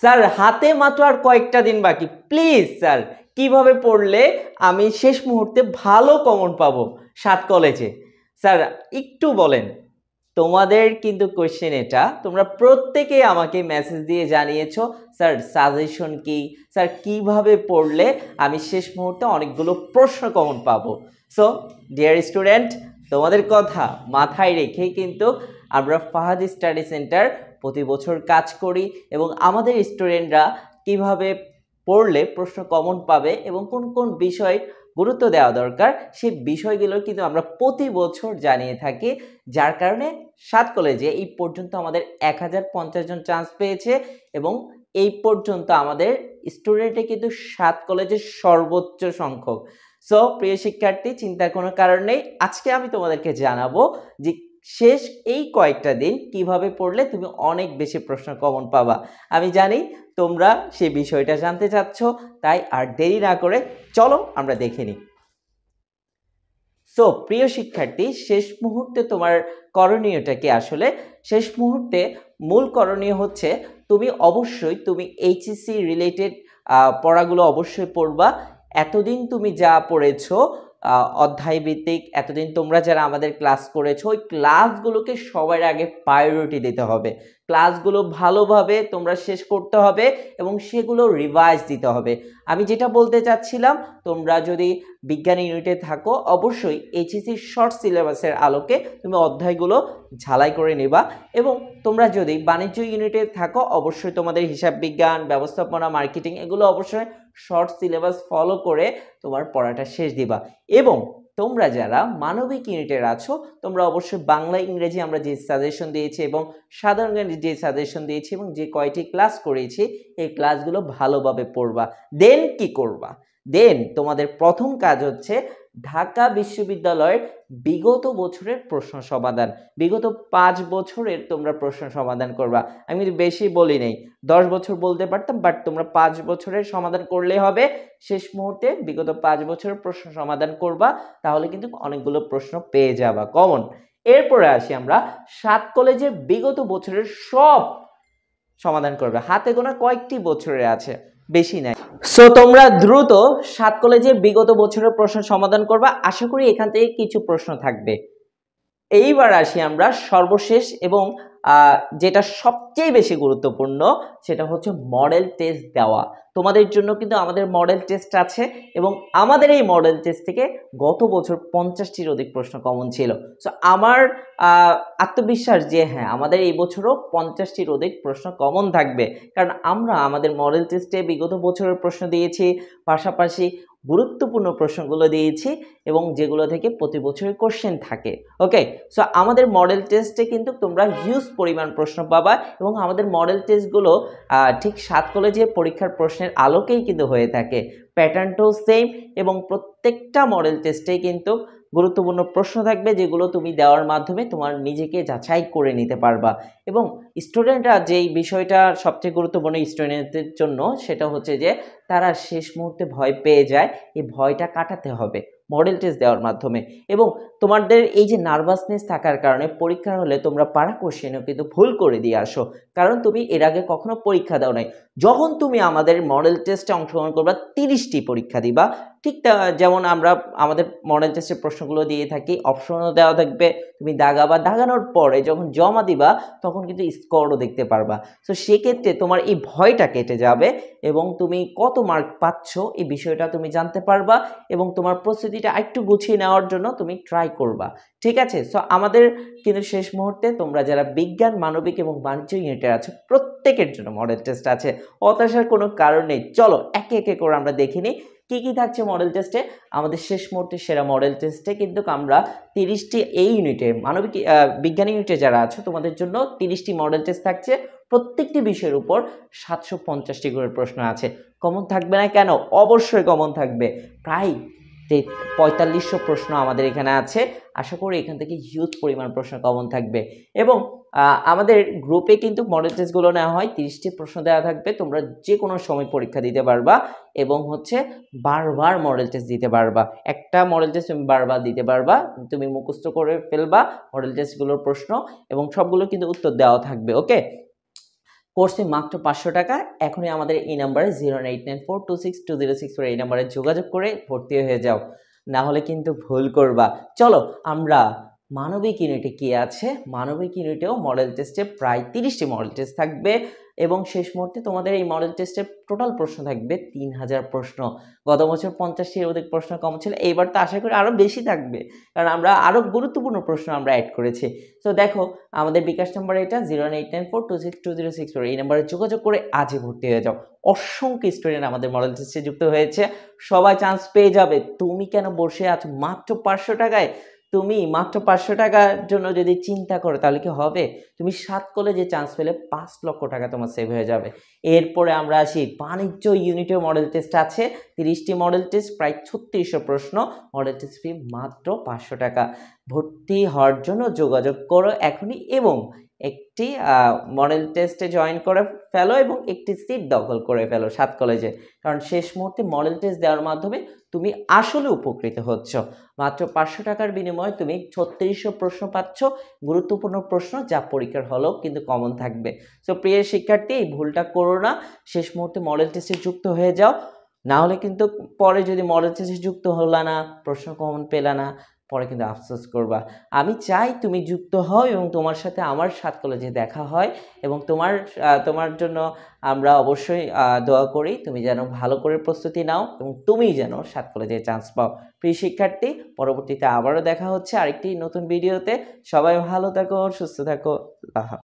Sir হাতে মাত্র আর কয়েকটা দিন বাকি, প্লিজ স্যার কিভাবে পড়লে আমি শেষ মুহূর্তে ভালো কমন পাবো 7 কলেজে? স্যার একটু বলেন। তোমাদের কিন্তু কোশ্চেন এটা, তোমরা প্রত্যেকেই আমাকে মেসেজ দিয়ে জানিয়েছো স্যার সাজেশন কি, স্যার কিভাবে পড়লে আমি শেষ মুহূর্তে অনেকগুলো প্রশ্ন কমন পাবো। সো ডিয়ার স্টুডেন্ট, তোমাদের কথা মাথায় রেখেই কিন্তু আমরা ফাহাদ স্টাডি সেন্টার প্রতি বছর কাজ করি এবং আমাদের স্টুডেন্টরা কিভাবে পড়লে প্রশ্ন কমন পাবে এবং কোন কোন বিষয় গুরুত্ব দেওয়া দরকার সেই বিষয়গুলো কিন্তু আমরা প্রতি বছর জানিয়ে থাকি, যার কারণে 7 কলেজে এই পর্যন্ত আমাদের 1050 জন চান্স পেয়েছে এবং এই পর্যন্ত আমাদের স্টুডেন্টে কিন্তু 7 কলেজের সর্বোচ্চ সংখ্যক। সো প্রিয় শিক্ষার্থী, চিন্তার কোনো কারণ নেই। আজকে আমি তোমাদেরকে জানাবো যে শেষ এই কয়েকটা দিন কিভাবে পড়লে তুমি অনেক বেশি প্রশ্ন কমন পাবা। আমি জানি তোমরা সেই বিষয়টা জানতে চাচ্ছ, তাই আর দেরি না করে চলো আমরা দেখে নিই। সো প্রিয় শিক্ষার্থী, শেষ মুহূর্তে তোমার করণীয়টা কি? আসলে শেষ মুহূর্তে মূল করণীয় হচ্ছে তুমি অবশ্যই এইচএসসি রিলেটেড পড়াগুলো অবশ্যই পড়বা। এতদিন তুমি যা পড়েছো অধ্যায় ভিত্তিক, এতদিন তোমরা যারা আমাদের ক্লাস করেছো ওই ক্লাসগুলোকে সবার আগে প্রায়োরিটি দিতে হবে। ক্লাসগুলো ভালোভাবে তোমরা শেষ করতে হবে এবং সেগুলো রিভাইজ দিতে হবে। আমি যেটা বলতে চাচ্ছিলাম, তোমরা যদি বিজ্ঞান ইউনিটে থাকো অবশ্যই এইচএসসি শর্ট সিলেবাসের আলোকে তুমি অধ্যায়গুলো ঝালাই করে নেবা এবং তোমরা যদি বাণিজ্য ইউনিটে থাকো অবশ্যই তোমাদের হিসাব বিজ্ঞান, ব্যবস্থাপনা, মার্কেটিং এগুলো অবশ্যই শর্ট সিলেবাস ফলো করে তোমার পড়াটা শেষ দিবা। এবং তোমরা যারা মানবিক ইউনিটের আছো তোমরা অবশ্যই বাংলা ইংরেজি আমরা যে সাজেশন দিয়েছি এবং সাধারণ জ্ঞানের যে সাজেশন দিয়েছি এবং যে কয়টি ক্লাস করেছি এই ক্লাসগুলো ভালোভাবে পড়বা। দেন কি করবা? দেন তোমাদের প্রথম কাজ হচ্ছে ঢাকা বিশ্ববিদ্যালয়ের বিগত বছরের প্রশ্ন সমাধান। বিগত 5 বছরের তোমরা প্রশ্ন সমাধান করবা। আমি বেশি বলি নাই, 10 বছর বলতে পারতাম, বাট তোমরা 5 বছরের সমাধান করলেই হবে। শেষ মুহূর্তে বিগত 5 বছরের প্রশ্ন সমাধান করবা, তাহলে কিন্তু অনেকগুলো প্রশ্ন পেয়ে যাবা কমন। এরপরে আসি আমরা 7 কলেজের বিগত বছরের সব সমাধান করবে। হাতে গোনা কয়েকটি বছরের আছে, বেশি নাই। সো তোমরা দ্রুত 7 কলেজের বিগত বছরের প্রশ্ন সমাধান করবা। আশা করি এখান থেকে কিছু প্রশ্ন থাকবে। এইবার আসি আমরা সর্বশেষ এবং যেটা সবচেয়ে বেশি গুরুত্বপূর্ণ সেটা হচ্ছে মডেল টেস্ট দেওয়া। তোমাদের জন্য কিন্তু আমাদের মডেল টেস্ট আছে এবং আমাদের এই মডেল টেস্ট থেকে গত বছর 50টির অধিক প্রশ্ন কমন ছিল। সো আমার আত্মবিশ্বাস যে হ্যাঁ আমাদের এই বছরও 50টির অধিক প্রশ্ন কমন থাকবে, কারণ আমরা আমাদের মডেল টেস্টে বিগত বছরের প্রশ্ন দিয়েছি, পাশাপাশি গুরুত্বপূর্ণ প্রশ্নগুলো দিয়েছি এবং যেগুলো থেকে প্রতি বছরের কোশ্চেন থাকে। ওকে, সো আমাদের মডেল টেস্টে কিন্তু তোমরা হিউজ পরিমাণ প্রশ্ন পাবা এবং আমাদের মডেল টেস্টগুলো ঠিক 7 কলেজের পরীক্ষার প্রশ্নের আলোকেই কিন্তু হয়ে থাকে। প্যাটার্নটাও সেম এবং প্রত্যেকটা মডেল টেস্টেই কিন্তু গুরুত্বপূর্ণ প্রশ্ন থাকবে যেগুলো তুমি দেওয়ার মাধ্যমে তোমার নিজেকে যাচাই করে নিতে পারবা। এবং স্টুডেন্টরা যেই বিষয়টা সবচেয়ে গুরুত্বপূর্ণ স্টুডেন্টদের জন্য সেটা হচ্ছে যে তারা শেষ মুহূর্তে ভয় পেয়ে যায়, এই ভয়টা কাটাতে হবে মডেল টেস্ট দেওয়ার মাধ্যমে। এবং তোমাদের এই যে নার্ভাসনেস থাকার কারণে পরীক্ষার হলে তোমরা পারা কোশ্চেনও কিন্তু ভুল করে দিয়ে আসো, কারণ তুমি এর আগে কখনো পরীক্ষা দাও নাই। যখন তুমি আমাদের মডেল টেস্টে অংশগ্রহণ করবা 30টি পরীক্ষা দিবা, ঠিক যেমন আমরা আমাদের মডেল টেস্টের প্রশ্নগুলো দিয়ে থাকি, অপশনও দেওয়া থাকবে, তুমি দাগাবা, দাগানোর পরে যখন জমা দিবা তখন কিন্তু স্কোরও দেখতে পারবা। তো সেক্ষেত্রে তোমার এই ভয়টা কেটে যাবে এবং তুমি কত মার্ক পাচ্ছ এই বিষয়টা তুমি জানতে পারবা এবং তোমার প্রস্তুতিটা একটু গুছিয়ে নেওয়ার জন্য তুমি ট্রাই করবা। ঠিক আছে, সো আমাদের কিন্তু শেষ মুহূর্তে তোমরা যারা বিজ্ঞান, মানবিক এবং বাণিজ্য ইউনিটে আছো প্রত্যেকের জন্য মডেল টেস্ট আছে, হতাশার কোনো কারণ নেই। চলো একে একে করে আমরা দেখে নিই কি কি থাকছে মডেল টেস্টে। আমাদের শেষ মুহূর্তে সেরা মডেল টেস্টে কিন্তু আমরা 30টি এই ইউনিটে মানবিক বিজ্ঞান ইউনিটে যারা আছো তোমাদের জন্য 30টি মডেল টেস্ট থাকছে। প্রত্যেকটি বিষয়ের উপর 750টি করে প্রশ্ন আছে। কমন থাকবে না কেন? অবশ্যই কমন থাকবে। প্রায় 4500 প্রশ্ন আমাদের এখানে আছে। আশা করি এখান থেকে হিউজ পরিমাণ প্রশ্ন কমন থাকবে এবং আমাদের গ্রুপে কিন্তু মডেল টেস্টগুলো নেওয়া হয়। 30টি প্রশ্ন দেওয়া থাকবে, তোমরা যে কোনো সময় পরীক্ষা দিতে পারবা এবং হচ্ছে বারবার মডেল টেস্ট দিতে পারবা। একটা মডেল টেস্ট তুমি বারবার দিতে পারবা, তুমি মুখস্থ করে ফেলবা মডেল টেস্টগুলোর প্রশ্ন এবং সবগুলো কিন্তু উত্তর দেওয়া থাকবে। ওকে, কোর্সে মাত্র 500 টাকা। এখনই আমাদের এই নাম্বারে 089426206 এই নাম্বারে যোগাযোগ করে ভর্তি হয়ে যাও, না হলে কিন্তু ভুল করবা। চলো আমরা মানবিক ইউনিটে কি আছে, মানবিক ইউনিটেও মডেল টেস্টে প্রায় 30টি মডেল টেস্ট থাকবে এবং শেষ মুহূর্তে তোমাদের এই মডেল টেস্টে টোটাল প্রশ্ন থাকবে 3000 প্রশ্ন। গত বছর 50টির অধিক প্রশ্ন কম ছিল, এইবার তো আশা করি আরও বেশি থাকবে, কারণ আমরা আরও গুরুত্বপূর্ণ প্রশ্ন আমরা অ্যাড করেছি। তো দেখো আমাদের বিকাশ নাম্বার এটা 089426206 এই নাম্বারে যোগাযোগ করে আজই ভর্তি হয়ে যাও। অসংখ্য স্টুডেন্ট আমাদের মডেল টেস্টে যুক্ত হয়েছে, সবাই চান্স পেয়ে যাবে। তুমি কেন বসে আছো মাত্র 500 টাকায়? তুমি মাত্র 500 টাকার জন্য যদি চিন্তা করো তাহলে কি হবে? তুমি 7 কলেজে চান্স পেলে 5 লক্ষ টাকা তোমার সেভ হয়ে যাবে। এরপরে আমরা আসি বাণিজ্য ইউনিটের মডেল টেস্ট আছে 30টি মডেল টেস্ট, প্রায় 3600 প্রশ্ন, মডেল টেস্ট ফি মাত্র 500 টাকা। ভর্তি হওয়ার জন্য যোগাযোগ করো এখনই এবং একটি মডেল টেস্টে জয়েন করে ফেলো এবং একটি সিট দখল করে ফেলো 7 কলেজে, কারণ শেষ মুহূর্তে মডেল টেস্ট দেওয়ার মাধ্যমে তুমি আসলে উপকৃত হচ্ছ। মাত্র 500 টাকার বিনিময়ে তুমি 3600 প্রশ্ন পাচ্ছ, গুরুত্বপূর্ণ প্রশ্ন যা পরীক্ষার হলেও কিন্তু কমন থাকবে। সো প্রিয় শিক্ষার্থী, এই ভুলটা করো না, শেষ মুহূর্তে মডেল টেস্টে যুক্ত হয়ে যাও, না হলে কিন্তু পরে যদি মডেল টেস্টে যুক্ত হলা না, প্রশ্ন কমন পেলা না, পরে কিন্তু আফসোস করবা। আমি চাই তুমি যুক্ত হও এবং তোমার সাথে আমার 7 কলেজে দেখা হয় এবং তোমার জন্য আমরা অবশ্যই দোয়া করি তুমি যেন ভালো করে প্রস্তুতি নাও এবং তুমি যেন 7 কলেজে চান্স পাও। প্রিয় শিক্ষার্থী, পরবর্তীতে আবারও দেখা হচ্ছে আরেকটি নতুন ভিডিওতে। সবাই ভালো থাকো, সুস্থ থাকো। আল্লাহ হাফেজ।